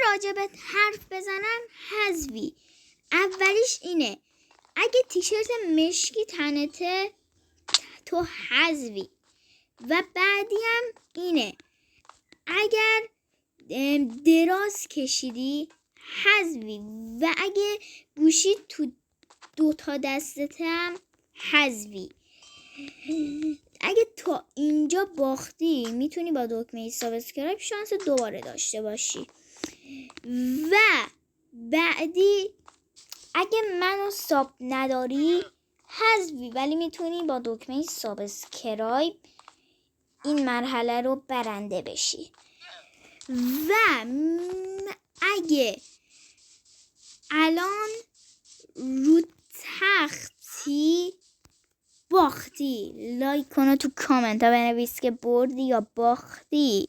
راجبت حرف بزنم حذفی. اولیش اینه اگه تیشرت مشکی تنته تو حذفی. و بعدی هم اینه اگر دراز کشیدی حذفی. و اگه گوشی تو 2 دستت هم حذفی. اگه تا اینجا باختی میتونی با دکمه سابسکرایب شانس دوباره داشته باشی. و بعدی اگه منو ساب نداری حذفی، ولی میتونی با دکمه سابسکرایب این مرحله رو برنده بشی. و اگه الان رو تختی باختی لایک کن و تو کامنت ها بنویس که بردی یا باختی.